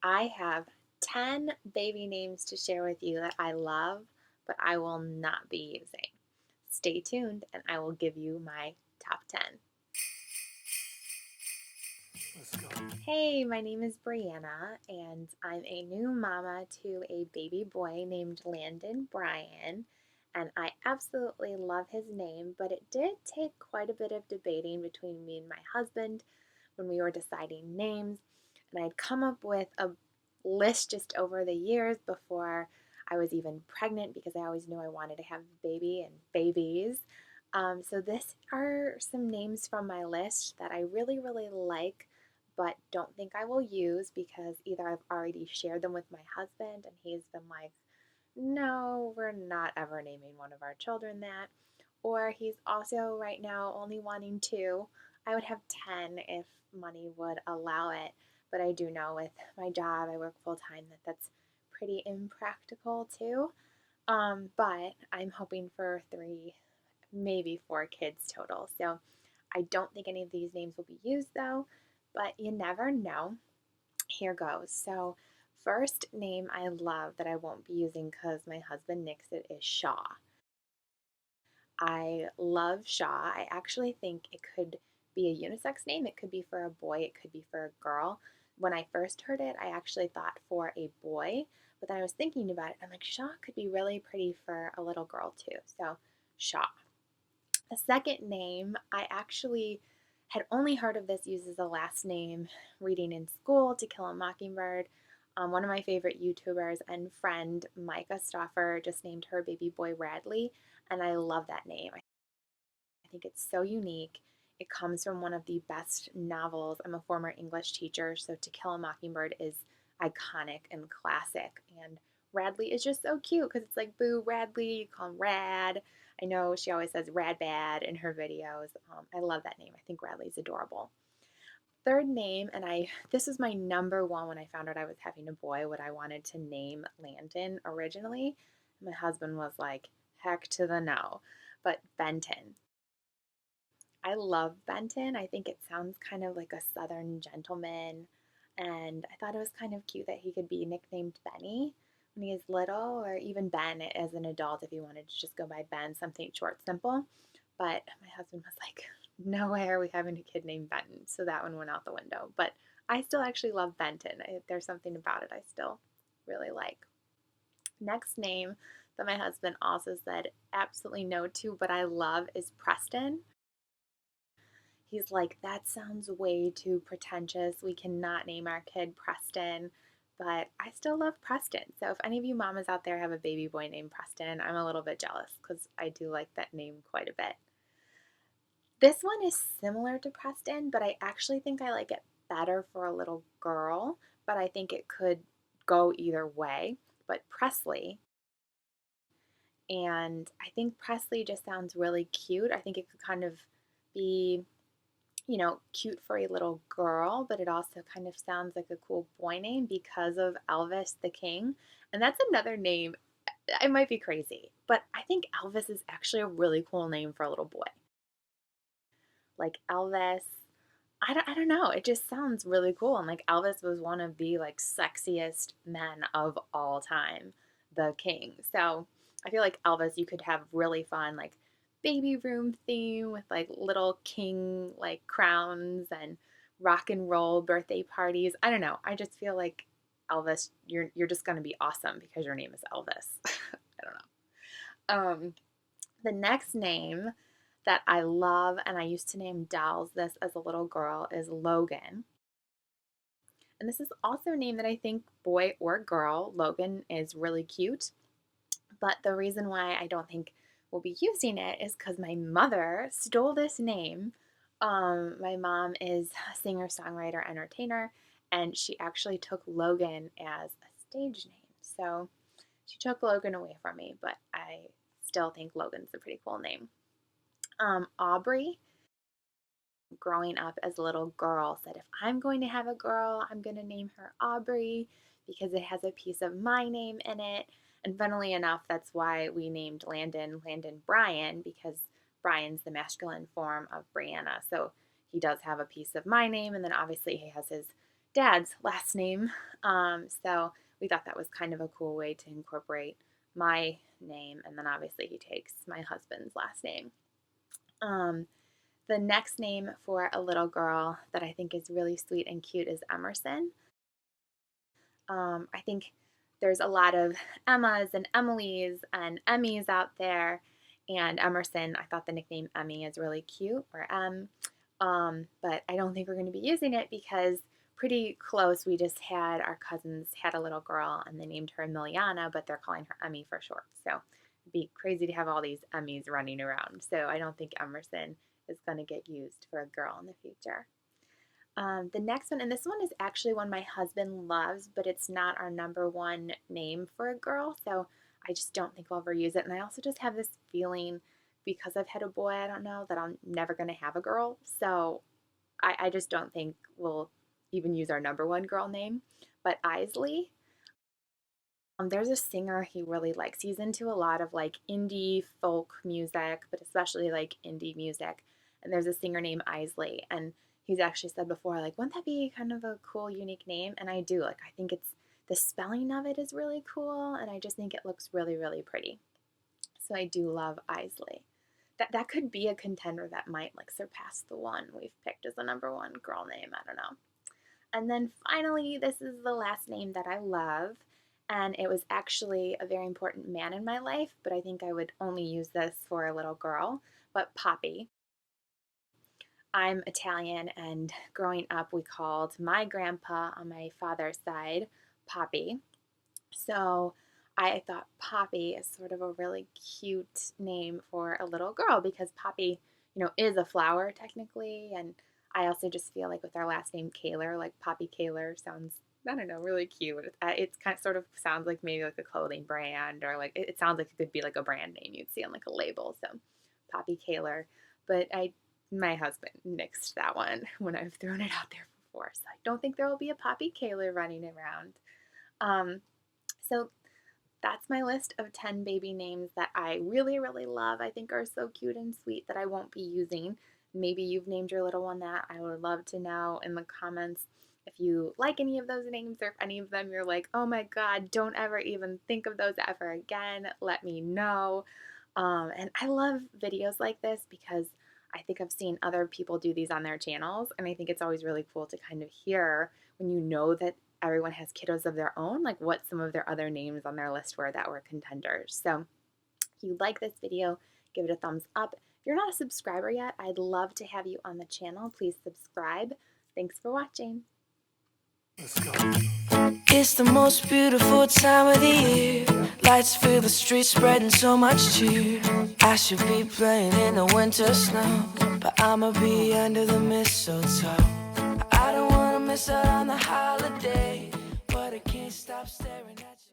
I have 10 baby names to share with you that I love, but I will not be using. Stay tuned and I will give you my top 10. Let's go. Hey, my name is Brianna, and I'm a new mama to a baby boy named Landon Brian. And I absolutely love his name, but it did take quite a bit of debating between me and my husband when we were deciding names. And I'd come up with a list just over the years before I was even pregnant because I always knew I wanted to have a baby and babies. So, this are some names from my list that I really, really like but don't think I will use because either I've already shared them with my husband and he's been like, no, we're not ever naming one of our children that, or he's also right now only wanting two. I would have 10 if money would allow it, but I do know with my job, I work full time, that's pretty impractical too. But I'm hoping for three, maybe four kids total. So I don't think any of these names will be used though, but you never know. Here goes. So, first name I love that I won't be using because my husband nicks it is Shaw. I love Shaw. I actually think it could be a unisex name. It could be for a boy, it could be for a girl. When I first heard it, I actually thought for a boy, but then I was thinking about it. I'm like, Shaw could be really pretty for a little girl too. So, Shaw. The second name, I actually had only heard of this used as a last name reading in school, To Kill a Mockingbird. One of my favorite YouTubers and friend, Micah Stoffer, just named her baby boy Radley, and I love that name. I think it's so unique. It comes from one of the best novels. I'm a former English teacher, so To Kill a Mockingbird is iconic and classic. And Radley is just so cute because it's like, boo, Radley, you call him Rad. I know she always says Rad Bad in her videos. I love that name. I think Radley's adorable. Third name, and this was my number one when I found out I was having a boy, what I wanted to name Landon originally. My husband was like, heck to the no. But Benton. I love Benton. I think it sounds kind of like a southern gentleman. And I thought it was kind of cute that he could be nicknamed Benny when he is little, or even Ben as an adult if you wanted to just go by Ben, something short, simple. But my husband was like, no way are we having a kid named Benton. So that one went out the window. But I still actually love Benton. There's something about it I still really like. Next name that my husband also said absolutely no to, but I love is Preston. He's like, that sounds way too pretentious. We cannot name our kid Preston, but I still love Preston. So if any of you mamas out there have a baby boy named Preston, I'm a little bit jealous because I do like that name quite a bit. This one is similar to Preston, but I actually think I like it better for a little girl, but I think it could go either way. But Presley, and I think Presley just sounds really cute. I think it could kind of be cute for a little girl, but it also kind of sounds like a cool boy name because of Elvis the King. And that's another name. I might be crazy, but I think Elvis is actually a really cool name for a little boy. Like Elvis, I don't know. It just sounds really cool. And like Elvis was one of the like sexiest men of all time, the king. So I feel like Elvis, you could have really fun like baby room theme with like little king like crowns and rock and roll birthday parties. I don't know. I just feel like Elvis, you're just gonna be awesome because your name is Elvis. I don't know. The next name that I love, and I used to name dolls this as a little girl, is Logan. And this is also a name that I think boy or girl, Logan is really cute. But the reason why I don't think we'll be using it is because my mother stole this name. My mom is a singer, songwriter, entertainer, and she actually took Logan as a stage name. So she took Logan away from me, but I still think Logan's a pretty cool name. Aubrey, growing up as a little girl, said if I'm going to have a girl, I'm going to name her Aubrey because it has a piece of my name in it. And funnily enough, that's why we named Landon Brian, because Brian's the masculine form of Brianna. So he does have a piece of my name, and then obviously he has his dad's last name. So we thought that was kind of a cool way to incorporate my name, and then obviously he takes my husband's last name. The next name for a little girl that I think is really sweet and cute is Emerson. I think there's a lot of Emmas and Emilys and Emmys out there, and Emerson, I thought the nickname Emmy is really cute, or M. But I don't think we're going to be using it because pretty close. We just had our cousins had a little girl and they named her Emiliana, but they're calling her Emmy for short. So it'd be crazy to have all these Emmys running around. So I don't think Emerson is going to get used for a girl in the future. The next one, and this one is actually one my husband loves, but it's not our number one name for a girl, so I just don't think we'll ever use it. And I also just have this feeling, because I've had a boy, I don't know, that I'm never going to have a girl. So I just don't think we'll even use our number one girl name. But Eisley, there's a singer he really likes. He's into a lot of like indie folk music, but especially like indie music. And there's a singer named Eisley, and he's actually said before, like, wouldn't that be kind of a cool, unique name? And I do. Like, I think the spelling of it is really cool, and I just think it looks really, really pretty. So I do love Eisley. That could be a contender that might like surpass the one we've picked as the number one girl name. I don't know. And then finally, this is the last name that I love, and it was actually a very important man in my life, but I think I would only use this for a little girl, but Poppy. I'm Italian, and growing up, we called my grandpa on my father's side Poppy. So I thought Poppy is sort of a really cute name for a little girl because Poppy, is a flower technically. And I also just feel like with our last name Kaler, like Poppy Kaler sounds, I don't know, really cute. It's kind of sort of sounds like maybe like a clothing brand, or like it sounds like it could be like a brand name you'd see on like a label. So Poppy Kaler. But my husband nixed that one when I've thrown it out there before. So I don't think there will be a Poppy Kaler running around. So that's my list of 10 baby names that I really, really love. I think are so cute and sweet that I won't be using. Maybe you've named your little one that. I would love to know in the comments if you like any of those names, or if any of them you're like, oh my God, don't ever even think of those ever again. Let me know. And I love videos like this because I think I've seen other people do these on their channels, and I think it's always really cool to kind of hear when you know that everyone has kiddos of their own, like what some of their other names on their list were that were contenders. So if you like this video, give it a thumbs up. If you're not a subscriber yet, I'd love to have you on the channel. Please subscribe. Thanks for watching. Let's go. It's the most beautiful time of the year. Lights fill the streets, spreading so much cheer. I should be playing in the winter snow, but I'ma be under the mistletoe. I don't wanna miss out on the holiday, but I can't stop staring at